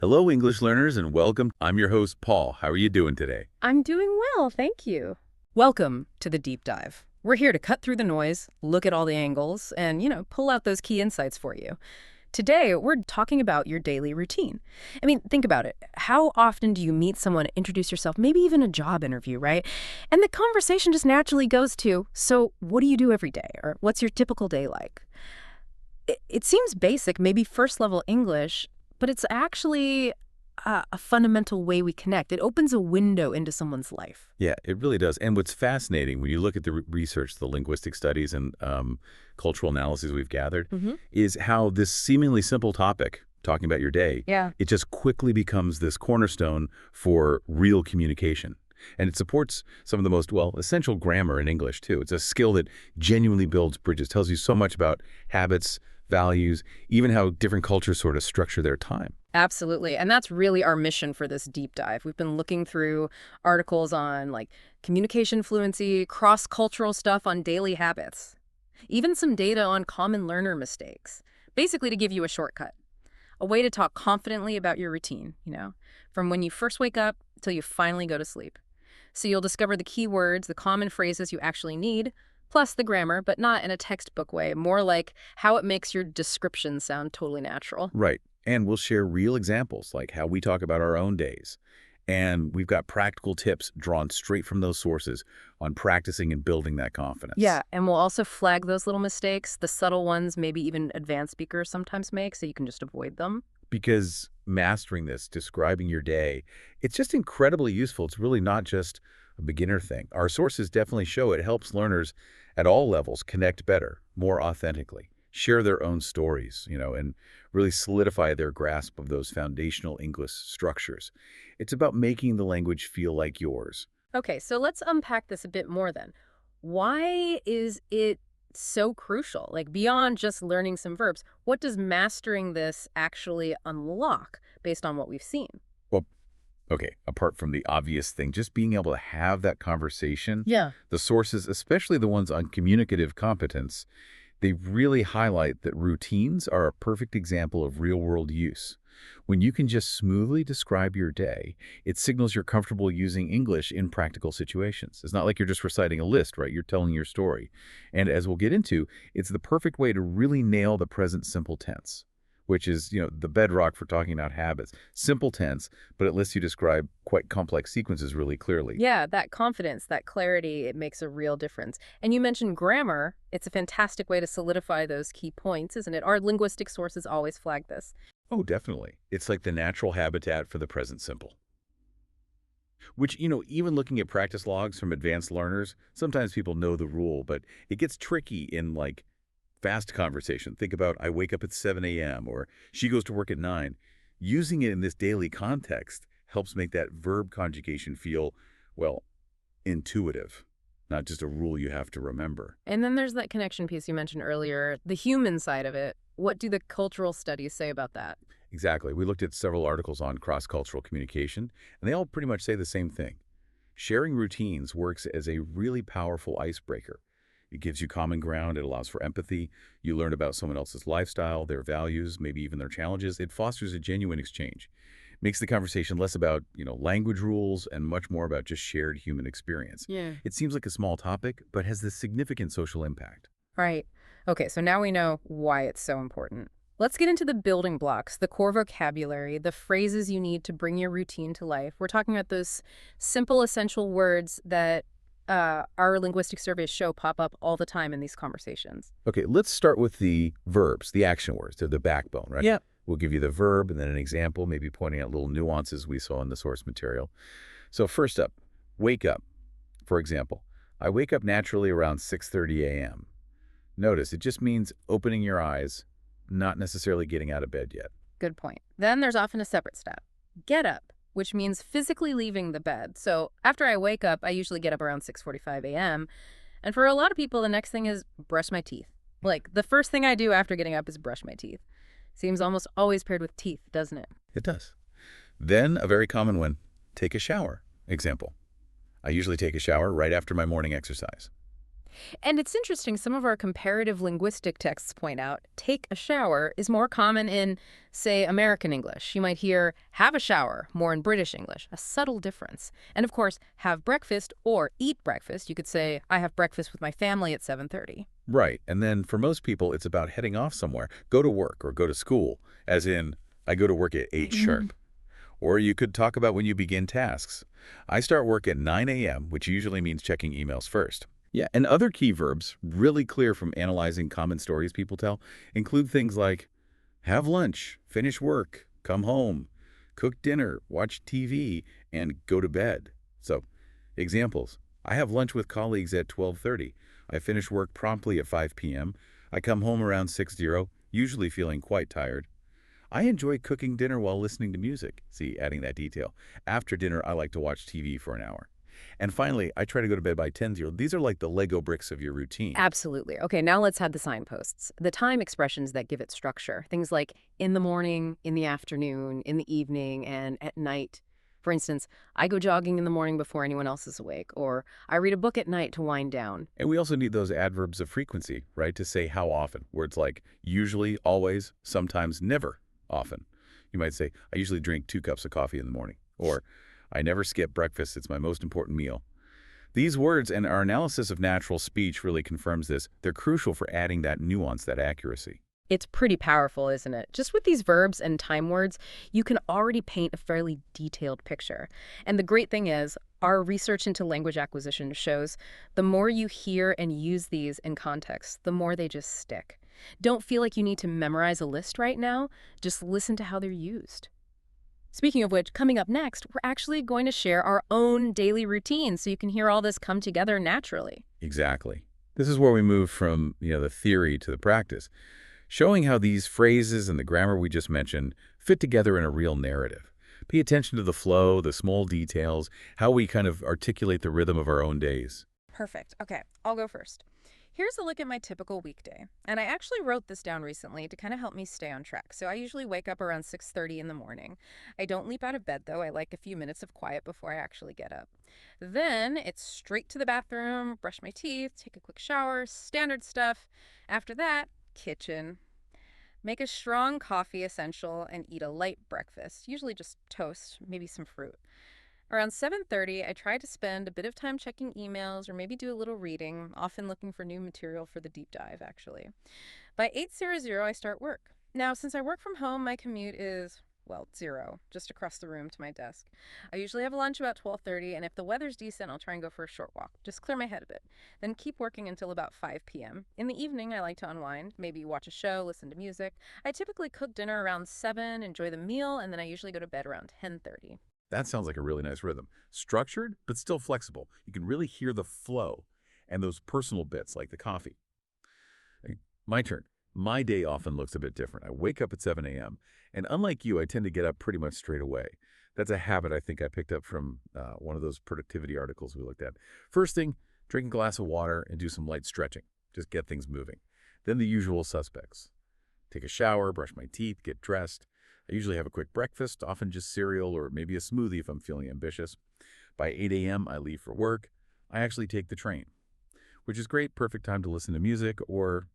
Hello, English learners, and welcome. I'm your host, Paul. How are you doing today? I'm doing well, thank you. Welcome to the deep dive. We're here to cut through the noise, look at all the angles, and, pull out those key insights for you. Today, we're talking about your daily routine. I mean, think about it. How often do you meet someone, introduce yourself, maybe even a job interview, right? And the conversation just naturally goes to, so what do you do every day? Or what's your typical day like? It seems basic, maybe first level English, but it's actually a fundamental way we connect. It opens a window into someone's life. Yeah, it really does. And what's fascinating when you look at the research, the linguistic studies and cultural analyses we've gathered, is how this seemingly simple topic, talking about your day, Yeah. it just quickly becomes this cornerstone for real communication. And it supports some of the most, essential grammar in English, too. It's a skill that genuinely builds bridges, tells you so much about habits, values, even how different cultures sort of structure their time. Absolutely. And that's really our mission for this deep dive. We've been looking through articles on communication fluency, cross-cultural stuff on daily habits, even some data on common learner mistakes, basically to give you a shortcut, a way to talk confidently about your routine, from when you first wake up till you finally go to sleep. So you'll discover the key words, the common phrases you actually need, plus the grammar, but not in a textbook way, more like how it makes your description sound totally natural. Right. And we'll share real examples, like how we talk about our own days. And we've got practical tips drawn straight from those sources on practicing and building that confidence. Yeah, and we'll also flag those little mistakes, the subtle ones maybe even advanced speakers sometimes make, so you can just avoid them. Because mastering this, describing your day, it's just incredibly useful. It's really not just a beginner thing. Our sources definitely show it helps learners at all levels connect better, more authentically, share their own stories, and really solidify their grasp of those foundational English structures. It's about making the language feel like yours. Okay, so let's unpack this a bit more then. Why is it so crucial? Beyond just learning some verbs, what does mastering this actually unlock based on what we've seen? Well, okay, apart from the obvious thing, just being able to have that conversation, Yeah. the sources, especially the ones on communicative competence, they really highlight that routines are a perfect example of real-world use. When you can just smoothly describe your day, it signals you're comfortable using English in practical situations. It's not like you're just reciting a list, right? You're telling your story. And as we'll get into, it's the perfect way to really nail the present simple tense, which is, the bedrock for talking about habits. Simple tense, but it lets you describe quite complex sequences really clearly. Yeah, that confidence, that clarity, it makes a real difference. And you mentioned grammar. It's a fantastic way to solidify those key points, isn't it? Our linguistic sources always flag this. Oh, definitely. It's like the natural habitat for the present simple. Which, even looking at practice logs from advanced learners, sometimes people know the rule, but it gets tricky in fast conversation. Think about, I wake up at 7 a.m. or she goes to work at 9. Using it in this daily context helps make that verb conjugation feel, intuitive, not just a rule you have to remember. And then there's that connection piece you mentioned earlier, the human side of it. What do the cultural studies say about that? Exactly. We looked at several articles on cross-cultural communication, and they all pretty much say the same thing. Sharing routines works as a really powerful icebreaker. It gives you common ground. It allows for empathy. You learn about someone else's lifestyle, their values, maybe even their challenges. It fosters a genuine exchange. Makes the conversation less about, language rules and much more about just shared human experience. Yeah. It seems like a small topic, but has this significant social impact. Right. Okay, so now we know why it's so important. Let's get into the building blocks, the core vocabulary, the phrases you need to bring your routine to life. We're talking about those simple, essential words that our linguistic surveys show pop up all the time in these conversations. Okay, let's start with the verbs, the action words. They're the backbone, right? Yeah. We'll give you the verb and then an example, maybe pointing out little nuances we saw in the source material. So first up, wake up. For example, I wake up naturally around 6:30 a.m. Notice, it just means opening your eyes, not necessarily getting out of bed yet. Good point. Then there's often a separate step. Get up, which means physically leaving the bed. So after I wake up, I usually get up around 6:45 a.m. And for a lot of people, the next thing is brush my teeth. The first thing I do after getting up is brush my teeth. Seems almost always paired with teeth, doesn't it? It does. Then a very common one, take a shower. Example, I usually take a shower right after my morning exercise. And it's interesting, some of our comparative linguistic texts point out take a shower is more common in, say, American English. You might hear have a shower more in British English, a subtle difference. And of course, have breakfast or eat breakfast. You could say, I have breakfast with my family at 7:30. Right. And then for most people, it's about heading off somewhere. Go to work or go to school, as in, I go to work at 8 sharp. Or you could talk about when you begin tasks. I start work at 9 a.m., which usually means checking emails first. Yeah, and other key verbs, really clear from analyzing common stories people tell, include things like have lunch, finish work, come home, cook dinner, watch TV, and go to bed. So, examples. I have lunch with colleagues at 12:30. I finish work promptly at 5 p.m. I come home around 6:00, usually feeling quite tired. I enjoy cooking dinner while listening to music. See, adding that detail. After dinner, I like to watch TV for an hour. And finally, I try to go to bed by 10:00. These are like the Lego bricks of your routine. Absolutely. Okay, now let's add the signposts, the time expressions that give it structure. Things like in the morning, in the afternoon, in the evening, and at night. For instance, I go jogging in the morning before anyone else is awake, or I read a book at night to wind down. And we also need those adverbs of frequency, right, to say how often. Words like usually, always, sometimes, never, often. You might say, I usually drink 2 cups of coffee in the morning. Or, I never skip breakfast. It's my most important meal. These words and our analysis of natural speech really confirms this. They're crucial for adding that nuance, that accuracy. It's pretty powerful, isn't it? Just with these verbs and time words, you can already paint a fairly detailed picture. And the great thing is, our research into language acquisition shows the more you hear and use these in context, the more they just stick. Don't feel like you need to memorize a list right now. Just listen to how they're used. Speaking of which, coming up next, we're actually going to share our own daily routine so you can hear all this come together naturally. Exactly. This is where we move from, the theory to the practice, showing how these phrases and the grammar we just mentioned fit together in a real narrative. Pay attention to the flow, the small details, how we kind of articulate the rhythm of our own days. Perfect. Okay, I'll go first. Here's a look at my typical weekday. And I actually wrote this down recently to kind of help me stay on track. So I usually wake up around 6:30 in the morning. I don't leap out of bed though. I like a few minutes of quiet before I actually get up. Then it's straight to the bathroom, brush my teeth, take a quick shower, standard stuff. After that, kitchen. Make a strong coffee essential and eat a light breakfast, usually just toast, maybe some fruit. Around 7:30, I try to spend a bit of time checking emails or maybe do a little reading, often looking for new material for the deep dive, actually. By 8:00, I start work. Now, since I work from home, my commute is, well, 0, just across the room to my desk. I usually have lunch about 12:30, and if the weather's decent, I'll try and go for a short walk, just clear my head a bit. Then keep working until about 5 p.m. In the evening, I like to unwind, maybe watch a show, listen to music. I typically cook dinner around 7, enjoy the meal, and then I usually go to bed around 10:30. That sounds like a really nice rhythm. Structured, but still flexible. You can really hear the flow and those personal bits like the coffee. My turn. My day often looks a bit different. I wake up at 7 a.m., and unlike you, I tend to get up pretty much straight away. That's a habit I think I picked up from one of those productivity articles we looked at. First thing, drink a glass of water and do some light stretching. Just get things moving. Then the usual suspects. Take a shower, brush my teeth, get dressed. I usually have a quick breakfast, often just cereal or maybe a smoothie if I'm feeling ambitious. By 8 a.m., I leave for work. I actually take the train, which is great, perfect time to listen to music or,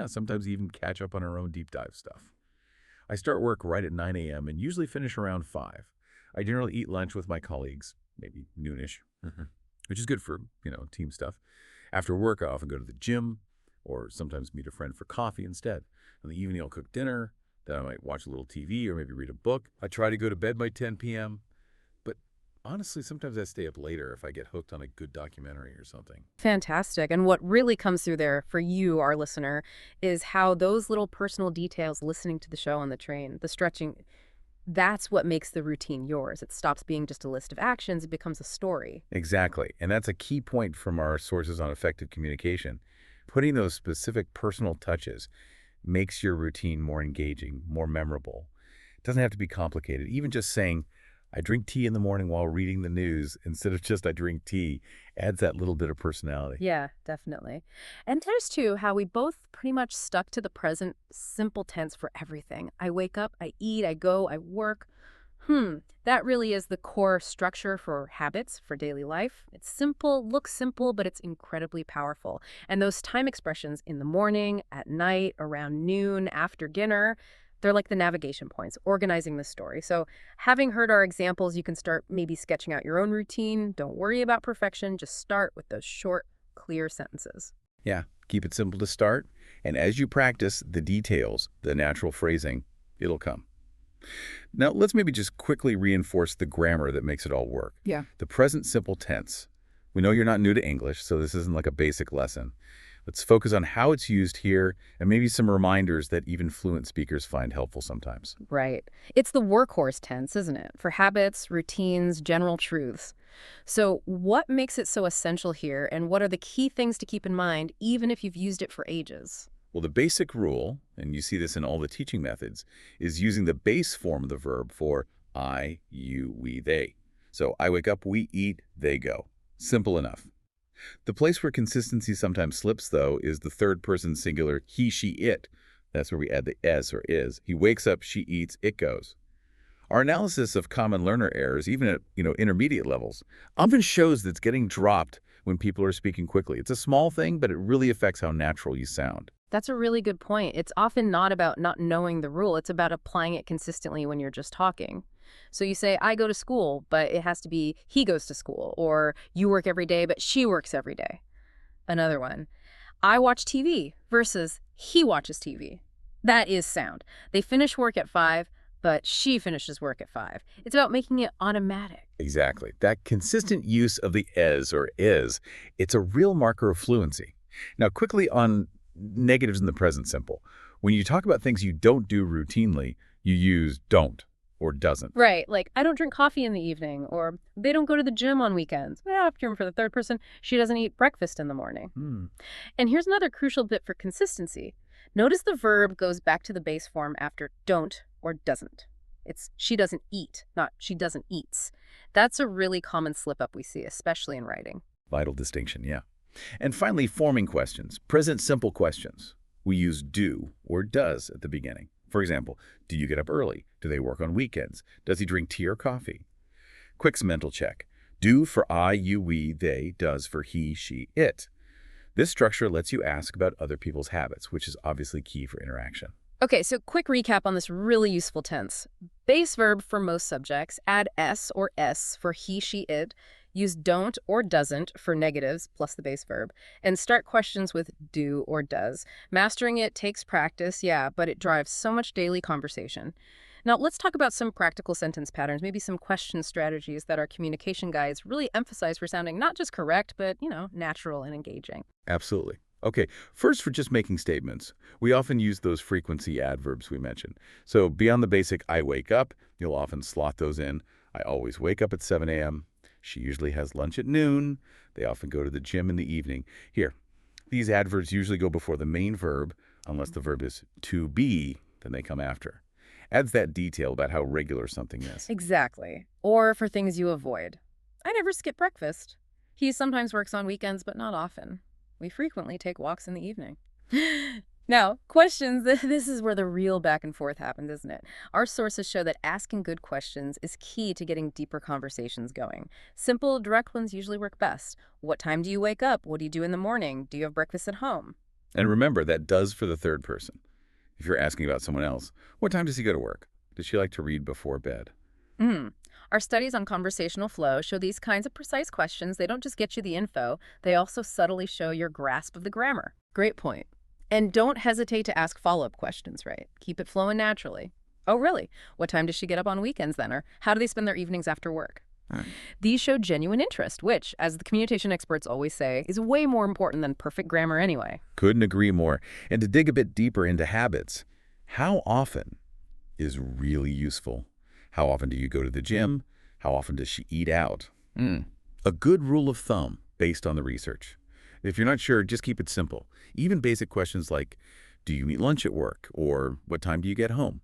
sometimes even catch up on our own deep dive stuff. I start work right at 9 a.m. and usually finish around 5. I generally eat lunch with my colleagues, maybe noonish, which is good for, team stuff. After work, I often go to the gym or sometimes meet a friend for coffee instead. In the evening, I'll cook dinner. Then I might watch a little TV or maybe read a book. I try to go to bed by 10 p.m., but honestly, sometimes I stay up later if I get hooked on a good documentary or something. Fantastic. And what really comes through there for you, our listener, is how those little personal details, listening to the show on the train, the stretching, that's what makes the routine yours. It stops being just a list of actions. It becomes a story. Exactly. And that's a key point from our sources on effective communication. Putting those specific personal touches makes your routine more engaging, more memorable. It doesn't have to be complicated. Even just saying, I drink tea in the morning while reading the news instead of just I drink tea adds that little bit of personality. Yeah, definitely. And there's too how we both pretty much stuck to the present simple tense for everything. I wake up, I eat, I go, I work. That really is the core structure for habits for daily life. It's simple, looks simple, but it's incredibly powerful. And those time expressions in the morning, at night, around noon, after dinner, they're like the navigation points, organizing the story. So having heard our examples, you can start maybe sketching out your own routine. Don't worry about perfection. Just start with those short, clear sentences. Yeah, keep it simple to start, and as you practice the details, the natural phrasing, it'll come. Now, let's maybe just quickly reinforce the grammar that makes it all work. Yeah. The present simple tense. We know you're not new to English, so this isn't like a basic lesson. Let's focus on how it's used here and maybe some reminders that even fluent speakers find helpful sometimes. Right. It's the workhorse tense, isn't it? For habits, routines, general truths. So what makes it so essential here, and what are the key things to keep in mind, even if you've used it for ages? Well, the basic rule, and you see this in all the teaching methods, is using the base form of the verb for I, you, we, they. So I wake up, we eat, they go. Simple enough. The place where consistency sometimes slips, though, is the third person singular he, she, it. That's where we add the s or is. He wakes up, she eats, it goes. Our analysis of common learner errors, even at intermediate levels, often shows that it's getting dropped when people are speaking quickly. It's a small thing, but it really affects how natural you sound. That's a really good point. It's often not about not knowing the rule. It's about applying it consistently when you're just talking. So you say, I go to school, but it has to be he goes to school, or you work every day, but she works every day. Another one, I watch TV versus he watches TV. That is sound. They finish work at 5, but she finishes work at 5. It's about making it automatic. Exactly. That consistent use of the es or is, it's a real marker of fluency. Now, quickly on negatives in the present simple. When you talk about things you don't do routinely, you use don't or doesn't. Right, like, I don't drink coffee in the evening, or they don't go to the gym on weekends. For the third person, she doesn't eat breakfast in the morning. And here's another crucial bit for consistency. Notice the verb goes back to the base form after don't or doesn't. It's she doesn't eat, not she doesn't eats. That's a really common slip-up we see, especially in writing. Vital distinction, yeah. And finally, forming questions, present simple questions. We use do or does at the beginning. For example, do you get up early? Do they work on weekends? Does he drink tea or coffee? Quick mental check. Do for I, you, we, they, does for he, she, it. This structure lets you ask about other people's habits, which is obviously key for interaction. Okay, so quick recap on this really useful tense. Base verb for most subjects, add s or s for he, she, it, use don't or doesn't for negatives plus the base verb, and start questions with do or does. Mastering it takes practice, yeah, but it drives so much daily conversation. Now, let's talk about some practical sentence patterns, maybe some question strategies that our communication guides really emphasize for sounding not just correct, but, natural and engaging. Absolutely. Okay, first for just making statements, we often use those frequency adverbs we mentioned. So beyond the basic I wake up, you'll often slot those in. I always wake up at 7 a.m. She usually has lunch at noon. They often go to the gym in the evening. Here, these adverbs usually go before the main verb, unless the verb is to be, then they come after. Adds that detail about how regular something is. Exactly. Or for things you avoid. I never skip breakfast. He sometimes works on weekends, but not often. We frequently take walks in the evening. Now, questions, this is where the real back and forth happens, isn't it? Our sources show that asking good questions is key to getting deeper conversations going. Simple, direct ones usually work best. What time do you wake up? What do you do in the morning? Do you have breakfast at home? And remember, that does for the third person. If you're asking about someone else, what time does he go to work? Does she like to read before bed? Our studies on conversational flow show these kinds of precise questions. They don't just get you the info, they also subtly show your grasp of the grammar. Great point. And don't hesitate to ask follow-up questions, right? Keep it flowing naturally. Oh, really? What time does she get up on weekends then? Or how do they spend their evenings after work? These show genuine interest, which, as the communication experts always say, is way more important than perfect grammar anyway. Couldn't agree more. And to dig a bit deeper into habits, how often is really useful? How often do you go to the gym? How often does she eat out? A good rule of thumb based on the research. If you're not sure, just keep it simple. Even basic questions like, do you eat lunch at work? Or what time do you get home?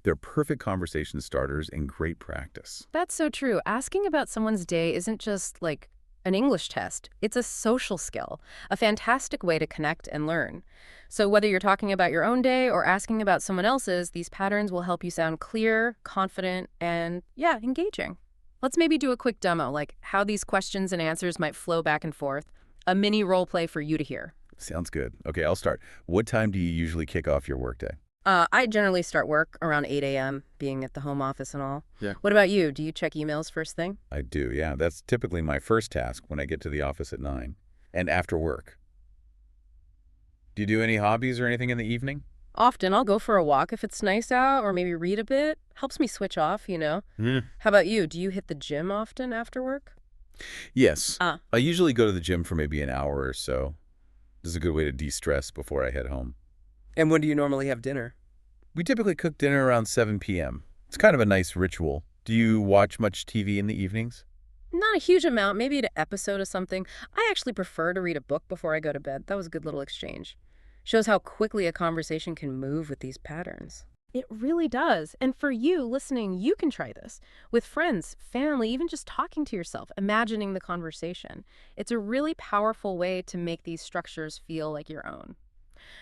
They're perfect conversation starters and great practice. That's so true. Asking about someone's day isn't just like an English test. It's a social skill, a fantastic way to connect and learn. So whether you're talking about your own day or asking about someone else's, these patterns will help you sound clear, confident, and, yeah, engaging. Let's maybe do a quick demo, like how these questions and answers might flow back and forth. A mini role play for you to hear. Sounds good. Okay, I'll start. What time do you usually kick off your workday? I generally start work around 8 a.m., being at the home office and all. Yeah. What about you? Do you check emails first thing? I do, yeah. That's typically my first task when I get to the office at 9. And after work. Do you do any hobbies or anything in the evening? Often I'll go for a walk if it's nice out, or maybe read a bit. Helps me switch off, you know? Yeah. How about you? Do you hit the gym often after work? Yes. Ah, I usually go to the gym for maybe an hour or so. This is a good way to de-stress before I head home. And when do you normally have dinner? We typically cook dinner around 7 p.m. It's kind of a nice ritual. Do you watch much TV in the evenings? not a huge amount, maybe an episode of something. I actually prefer to read a book before I go to bed. That was a good little exchange. Shows how quickly a conversation can move with these patterns. It really does. And for you listening, you can try this with friends, family, even just talking to yourself, imagining the conversation. It's a really powerful way to make these structures feel like your own.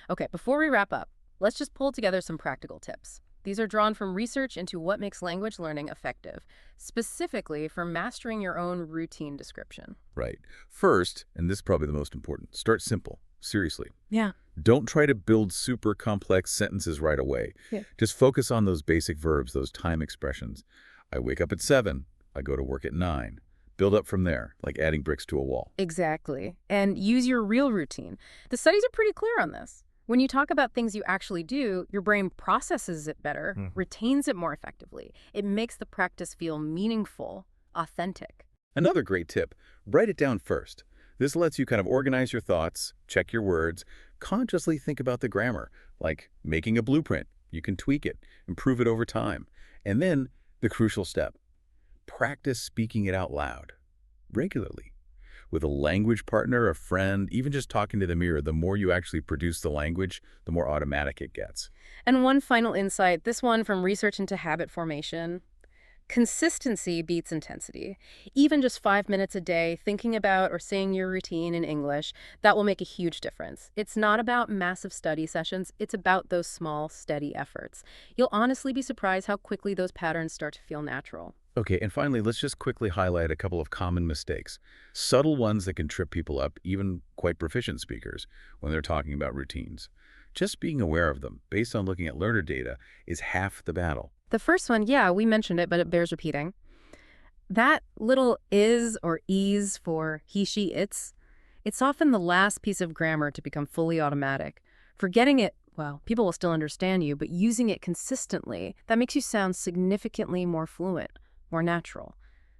Okay, before we wrap up, let's just pull together some practical tips. These are drawn from research into what makes language learning effective, specifically for mastering your own routine description. Right. First, and this is probably the most important, start simple. Seriously. Yeah. Don't try to build super complex sentences right away. Yeah. Just focus on those basic verbs, those time expressions. I wake up at 7. I go to work at 9. Build up from there, like adding bricks to a wall. Exactly. And use your real routine. The studies are pretty clear on this. When you talk about things you actually do, your brain processes it better, retains it more effectively. It makes the practice feel meaningful, authentic. Another great tip, write it down first. This lets you kind of organize your thoughts, check your words, consciously think about the grammar, like making a blueprint. You can tweak it, improve it over time. And then the crucial step, practice speaking it out loud, regularly. With a language partner, a friend, even just talking to the mirror, the more you actually produce the language, the more automatic it gets. And one final insight, this one from research into habit formation. Consistency beats intensity. Even just 5 minutes a day thinking about or saying your routine in English, that will make a huge difference. It's not about massive study sessions, it's about those small, steady efforts. You'll honestly be surprised how quickly those patterns start to feel natural. Okay, and finally, let's just quickly highlight a couple of common mistakes. Subtle ones that can trip people up, even quite proficient speakers, when they're talking about routines. Just being aware of them, based on looking at learner data, is half the battle. The first one, yeah, we mentioned it, but it bears repeating. That little is or ease for he, she, it's often the last piece of grammar to become fully automatic. Forgetting it, well, people will still understand you, but using it consistently, that makes you sound significantly more fluent, more natural.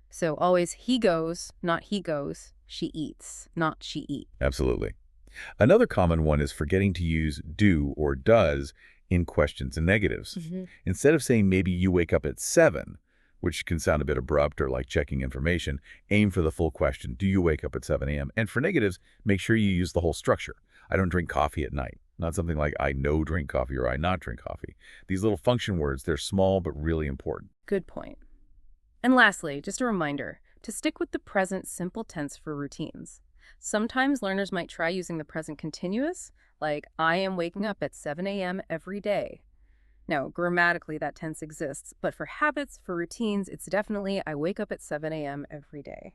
So always he goes, not he goes. She eats, not she eat. Absolutely. Another common one is forgetting to use do or does in questions and negatives. Instead of saying maybe you wake up at 7, which can sound a bit abrupt or like checking information, aim for the full question. Do you wake up at 7 a.m.? And for negatives, make sure you use the whole structure. I don't drink coffee at night. Not something like I no drink coffee or I not drink coffee. These little function words, they're small but really important. Good point. And lastly, just a reminder to stick with the present simple tense for routines. Sometimes learners might try using the present continuous, like I am waking up at 7 a.m. every day. Now, grammatically, that tense exists, but for habits, for routines, it's definitely I wake up at 7 a.m. every day.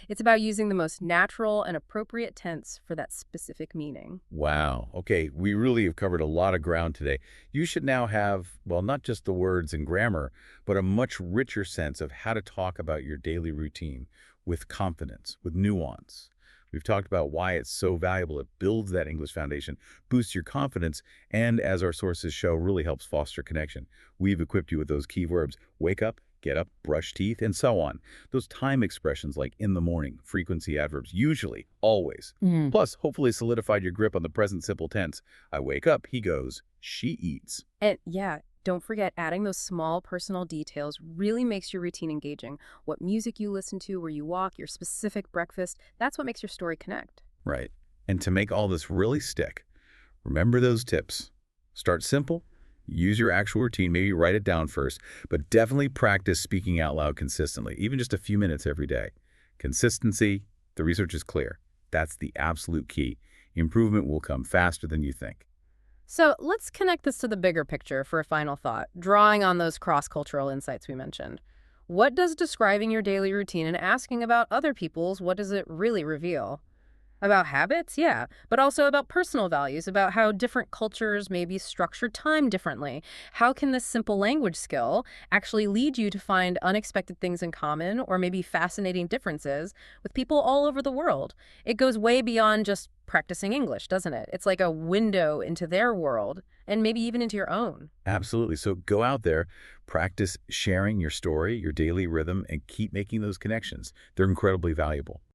It's about using the most natural and appropriate tense for that specific meaning. Wow. Okay, we really have covered a lot of ground today. You should now have, well, not just the words and grammar, but a much richer sense of how to talk about your daily routine with confidence, with nuance. We've talked about why it's so valuable. It builds that English foundation, boosts your confidence, and as our sources show, really helps foster connection. We've equipped you with those key verbs, wake up, get up, brush teeth, and so on. Those time expressions like in the morning, frequency adverbs, usually, always. Plus, hopefully solidified your grip on the present simple tense. I wake up, he goes, she eats. And yeah, don't forget adding those small personal details really makes your routine engaging. What music you listen to, where you walk, your specific breakfast, that's what makes your story connect. Right. And to make all this really stick, remember those tips. Start simple. Use your actual routine, maybe write it down first, but definitely practice speaking out loud consistently, even just a few minutes every day. Consistency The research is clear. That's the absolute key. Improvement will come faster than you think. So let's connect this to the bigger picture for a final thought, drawing on those cross-cultural insights we mentioned. What does describing your daily routine and asking about other people's, what does it really reveal? About habits? Yeah, but also about personal values, about how different cultures maybe structure time differently. How can this simple language skill actually lead you to find unexpected things in common or maybe fascinating differences with people all over the world? It goes way beyond just practicing English, doesn't it? It's like a window into their world and maybe even into your own. Absolutely. So go out there, practice sharing your story, your daily rhythm, and keep making those connections. They're incredibly valuable.